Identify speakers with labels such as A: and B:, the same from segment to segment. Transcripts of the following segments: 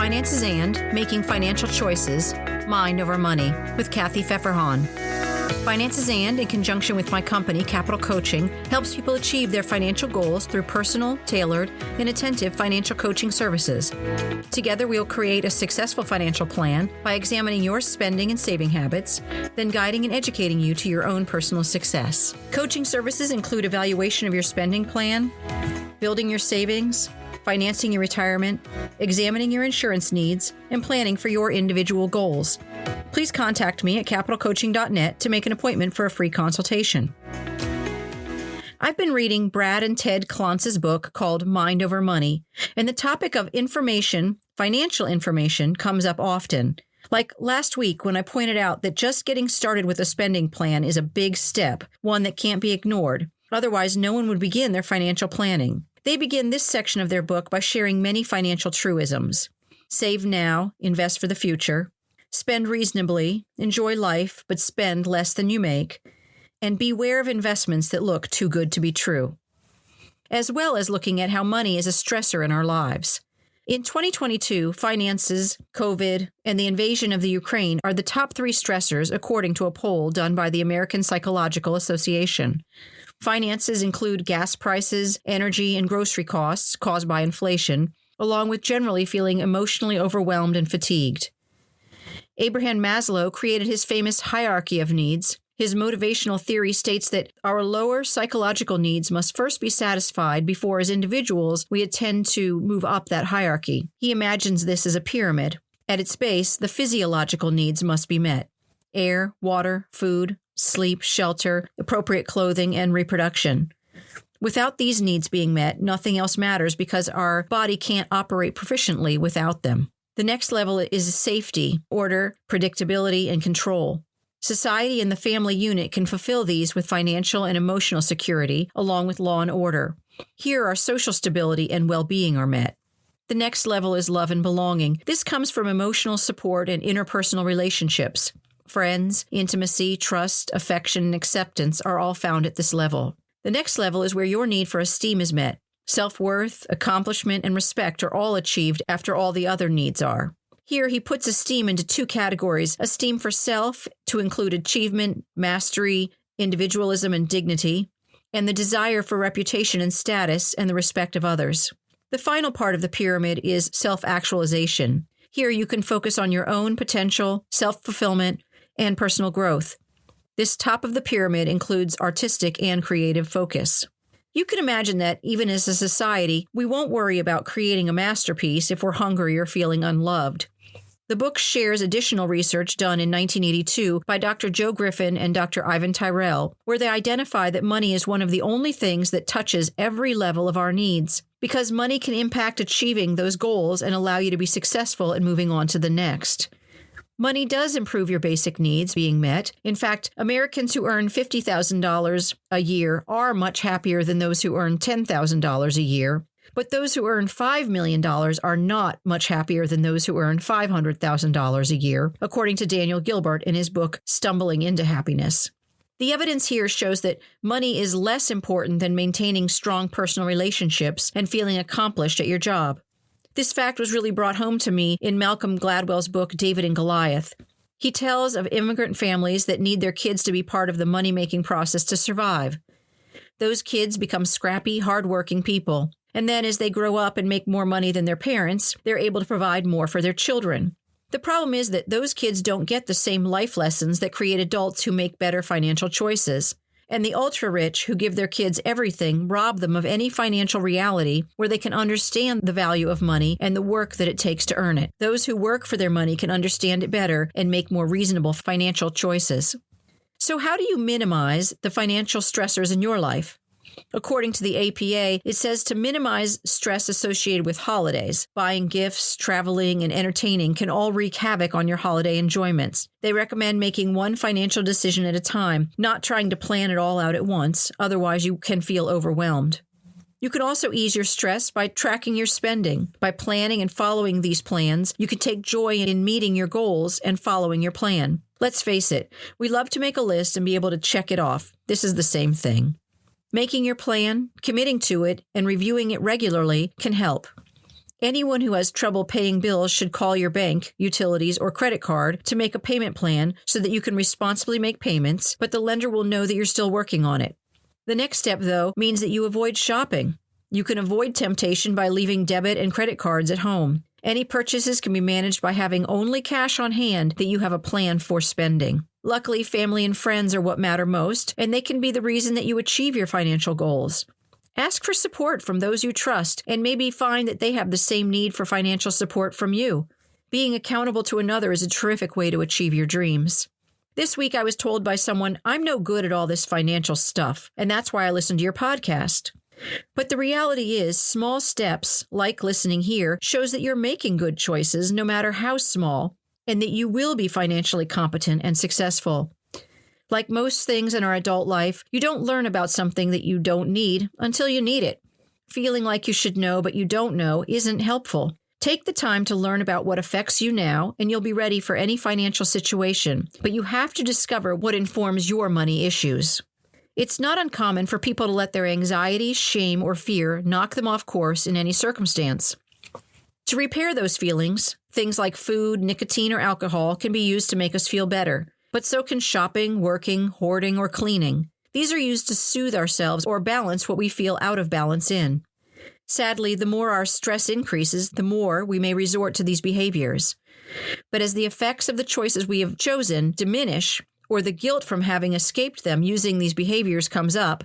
A: Finances and Making Financial Choices, Mind Over Money, with Kathy Pfeffer-Hahn. Finances and, in conjunction with my company, Capital Coaching, helps people achieve their financial goals through personal, tailored, and attentive financial coaching services. Together, we'll create a successful financial plan by examining your spending and saving habits, then guiding and educating you to your own personal success. Coaching services include evaluation of your spending plan, building your savings, financing your retirement, examining your insurance needs, and planning for your individual goals. Please contact me at capitalcoaching.net to make an appointment for a free consultation. I've been reading Brad and Ted Klontz's book called Mind Over Money, and the topic of information, financial information, comes up often. Like last week when I pointed out that just getting started with a spending plan is a big step, one that can't be ignored. Otherwise, no one would begin their financial planning. They begin this section of their book by sharing many financial truisms. Save now, invest for the future. Spend reasonably, enjoy life, but spend less than you make, and beware of investments that look too good to be true, as well as looking at how money is a stressor in our lives. In 2022, finances, COVID, and the invasion of the Ukraine are the top 3 stressors according to a poll done by the American Psychological Association. Finances include gas prices, energy, and grocery costs caused by inflation, along with generally feeling emotionally overwhelmed and fatigued. Abraham Maslow created his famous hierarchy of needs. His motivational theory states that our lower psychological needs must first be satisfied before, as individuals, we intend to move up that hierarchy. He imagines this as a pyramid. At its base, the physiological needs must be met: air, water, food, sleep, shelter, appropriate clothing, and reproduction. Without these needs being met, nothing else matters because our body can't operate proficiently without them. The next level is safety, order, predictability, and control. Society and the family unit can fulfill these with financial and emotional security, along with law and order. Here, our social stability and well-being are met. The next level is love and belonging. This comes from emotional support and interpersonal relationships. Friends, intimacy, trust, affection, and acceptance are all found at this level. The next level is where your need for esteem is met. Self-worth, accomplishment, and respect are all achieved after all the other needs are. Here, he puts esteem into 2 categories: esteem for self, to include achievement, mastery, individualism, and dignity, and the desire for reputation and status and the respect of others. The final part of the pyramid is self-actualization. Here, you can focus on your own potential, self-fulfillment, and personal growth. This top of the pyramid includes artistic and creative focus. You can imagine that, even as a society, we won't worry about creating a masterpiece if we're hungry or feeling unloved. The book shares additional research done in 1982 by Dr. Joe Griffin and Dr. Ivan Tyrell, where they identify that money is one of the only things that touches every level of our needs, because money can impact achieving those goals and allow you to be successful in moving on to the next. Money does improve your basic needs being met. In fact, Americans who earn $50,000 a year are much happier than those who earn $10,000 a year. But those who earn $5 million are not much happier than those who earn $500,000 a year, according to Daniel Gilbert in his book, Stumbling into Happiness. The evidence here shows that money is less important than maintaining strong personal relationships and feeling accomplished at your job. This fact was really brought home to me in Malcolm Gladwell's book, David and Goliath. He tells of immigrant families that need their kids to be part of the money-making process to survive. Those kids become scrappy, hard-working people. And then as they grow up and make more money than their parents, they're able to provide more for their children. The problem is that those kids don't get the same life lessons that create adults who make better financial choices. And the ultra-rich who give their kids everything rob them of any financial reality where they can understand the value of money and the work that it takes to earn it. Those who work for their money can understand it better and make more reasonable financial choices. So how do you minimize the financial stressors in your life? According to the APA, it says to minimize stress associated with holidays. Buying gifts, traveling, and entertaining can all wreak havoc on your holiday enjoyments. They recommend making one financial decision at a time, not trying to plan it all out at once, otherwise you can feel overwhelmed. You can also ease your stress by tracking your spending. By planning and following these plans, you can take joy in meeting your goals and following your plan. Let's face it, we love to make a list and be able to check it off. This is the same thing. Making your plan, committing to it, and reviewing it regularly can help. Anyone who has trouble paying bills should call your bank, utilities, or credit card to make a payment plan so that you can responsibly make payments, but the lender will know that you're still working on it. The next step, though, means that you avoid shopping. You can avoid temptation by leaving debit and credit cards at home. Any purchases can be managed by having only cash on hand that you have a plan for spending. Luckily, family and friends are what matter most, and they can be the reason that you achieve your financial goals. Ask for support from those you trust and maybe find that they have the same need for financial support from you. Being accountable to another is a terrific way to achieve your dreams. This week I was told by someone, I'm no good at all this financial stuff, and that's why I listen to your podcast. But the reality is, small steps, like listening here, shows that you're making good choices no matter how small, and that you will be financially competent and successful. Like most things in our adult life, you don't learn about something that you don't need until you need it. Feeling like you should know but you don't know isn't helpful. Take the time to learn about what affects you now, and you'll be ready for any financial situation. But you have to discover what informs your money issues. It's not uncommon for people to let their anxiety, shame, or fear knock them off course in any circumstance. To repair those feelings, things like food, nicotine, or alcohol can be used to make us feel better. But so can shopping, working, hoarding, or cleaning. These are used to soothe ourselves or balance what we feel out of balance in. Sadly, the more our stress increases, the more we may resort to these behaviors. But as the effects of the choices we have chosen diminish, or the guilt from having escaped them using these behaviors comes up,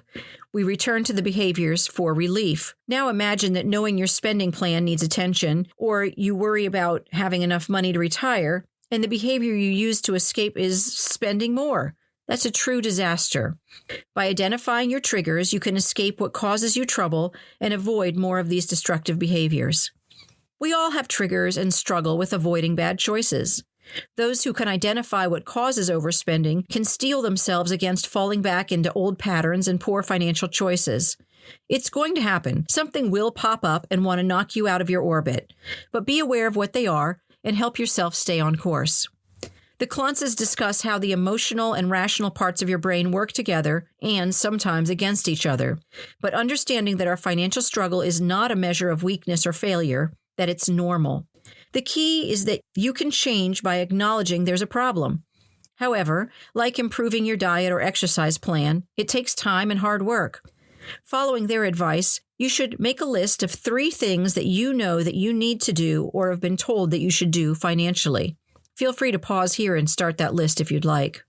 A: we return to the behaviors for relief. Now imagine that knowing your spending plan needs attention, or you worry about having enough money to retire, and the behavior you use to escape is spending more. That's a true disaster. By identifying your triggers, you can escape what causes you trouble and avoid more of these destructive behaviors. We all have triggers and struggle with avoiding bad choices. Those who can identify what causes overspending can steel themselves against falling back into old patterns and poor financial choices. It's going to happen. Something will pop up and want to knock you out of your orbit. But be aware of what they are and help yourself stay on course. The Klontzes discuss how the emotional and rational parts of your brain work together and sometimes against each other. But understanding that our financial struggle is not a measure of weakness or failure, that it's normal. The key is that you can change by acknowledging there's a problem. However, like improving your diet or exercise plan, it takes time and hard work. Following their advice, you should make a list of 3 things that you know that you need to do or have been told that you should do financially. Feel free to pause here and start that list if you'd like.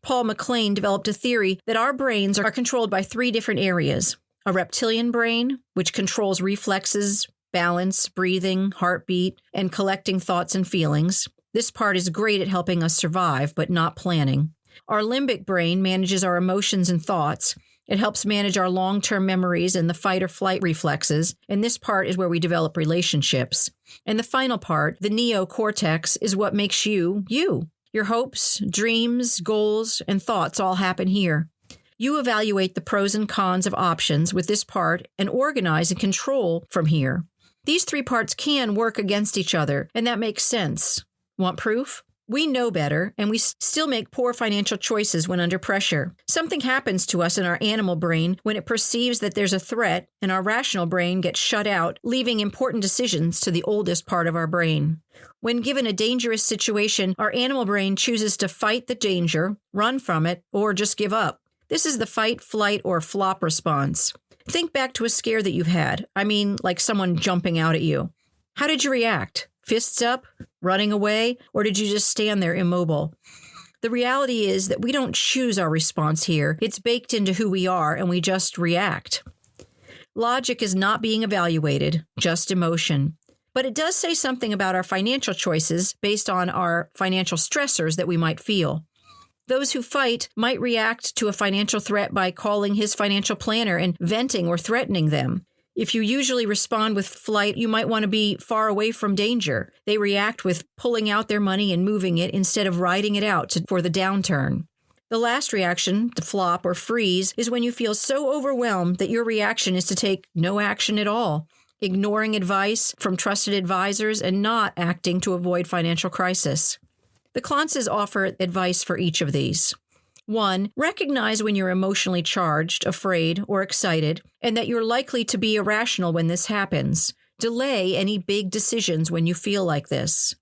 A: Paul MacLean developed a theory that our brains are controlled by 3 different areas. A reptilian brain, which controls reflexes, balance, breathing, heartbeat, and collecting thoughts and feelings. This part is great at helping us survive, but not planning. Our limbic brain manages our emotions and thoughts. It helps manage our long-term memories and the fight or flight reflexes, and this part is where we develop relationships. And the final part, the neocortex, is what makes you, you. Your hopes, dreams, goals, and thoughts all happen here. You evaluate the pros and cons of options with this part and organize and control from here. These 3 parts can work against each other, and that makes sense. Want proof? We know better, and we still make poor financial choices when under pressure. Something happens to us in our animal brain when it perceives that there's a threat, and our rational brain gets shut out, leaving important decisions to the oldest part of our brain. When given a dangerous situation, our animal brain chooses to fight the danger, run from it, or just give up. This is the fight, flight, or flop response. Think back to a scare that you've had. I mean, like someone jumping out at you. How did you react? Fists up? Running away? Or did you just stand there immobile? The reality is that we don't choose our response here. It's baked into who we are, and we just react. Logic is not being evaluated, just emotion. But it does say something about our financial choices based on our financial stressors that we might feel. Those who fight might react to a financial threat by calling his financial planner and venting or threatening them. If you usually respond with flight, you might want to be far away from danger. They react with pulling out their money and moving it instead of riding it out for the downturn. The last reaction, the flop or freeze, is when you feel so overwhelmed that your reaction is to take no action at all, ignoring advice from trusted advisors and not acting to avoid financial crisis. The Klontzes offer advice for each of these. 1. Recognize when you're emotionally charged, afraid, or excited, and that you're likely to be irrational when this happens. Delay any big decisions when you feel like this.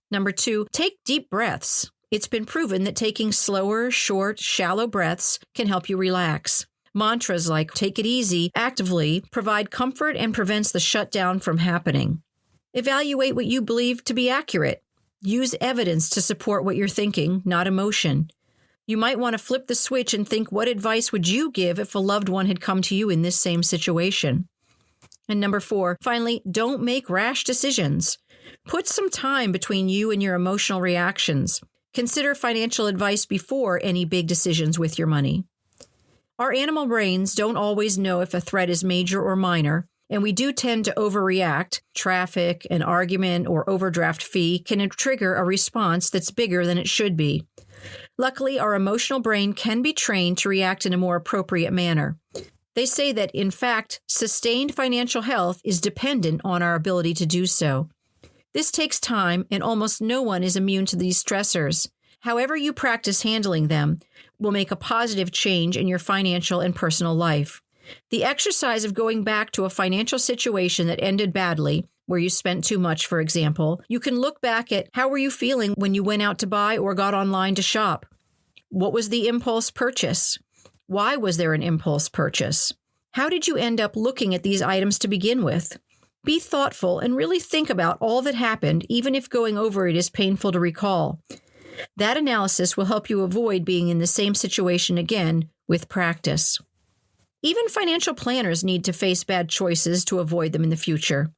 A: Number 2, take deep breaths. It's been proven that taking slower, short, shallow breaths can help you relax. Mantras like "take it easy" actively provide comfort and prevents the shutdown from happening. Evaluate what you believe to be accurate. Use evidence to support what you're thinking, not emotion. You might want to flip the switch and think, what advice would you give if a loved one had come to you in this same situation? And number 4, finally, don't make rash decisions. Put some time between you and your emotional reactions. Consider financial advice before any big decisions with your money. Our animal brains don't always know if a threat is major or minor, and we do tend to overreact. Traffic, an argument, or overdraft fee can trigger a response that's bigger than it should be. Luckily, our emotional brain can be trained to react in a more appropriate manner. They say that, in fact, sustained financial health is dependent on our ability to do so. This takes time, and almost no one is immune to these stressors. However you practice handling them will make a positive change in your financial and personal life. The exercise of going back to a financial situation that ended badly, where you spent too much, for example, you can look back at how were you feeling when you went out to buy or got online to shop? What was the impulse purchase? Why was there an impulse purchase? How did you end up looking at these items to begin with? Be thoughtful and really think about all that happened, even if going over it is painful to recall. That analysis will help you avoid being in the same situation again with practice. Even financial planners need to face bad choices to avoid them in the future.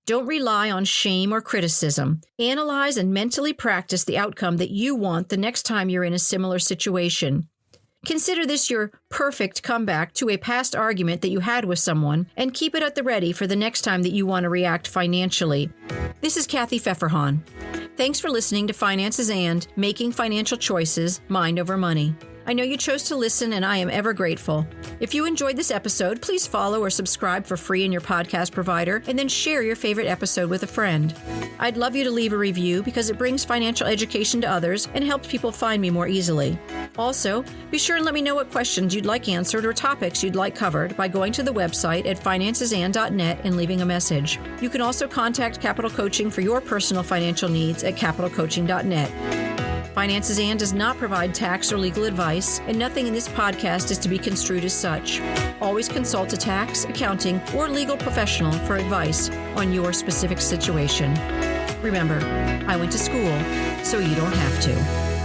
A: Don't rely on shame or criticism. Analyze and mentally practice the outcome that you want the next time you're in a similar situation. Consider this your perfect comeback to a past argument that you had with someone, and keep it at the ready for the next time that you want to react financially. This is Kathy Pfeffer-Hahn. Thanks for listening to Finances and Making Financial Choices, Mind Over Money. I know you chose to listen, and I am ever grateful. If you enjoyed this episode, please follow or subscribe for free in your podcast provider, and then share your favorite episode with a friend. I'd love you to leave a review because it brings financial education to others and helps people find me more easily. Also, be sure and let me know what questions you'd like answered or topics you'd like covered by going to the website at financesand.net and leaving a message. You can also contact Capital Coaching for your personal financial needs at capitalcoaching.net. Finances and does not provide tax or legal advice, and nothing in this podcast is to be construed as such. Always consult a tax, accounting, or legal professional for advice on your specific situation. Remember, I went to school, so you don't have to.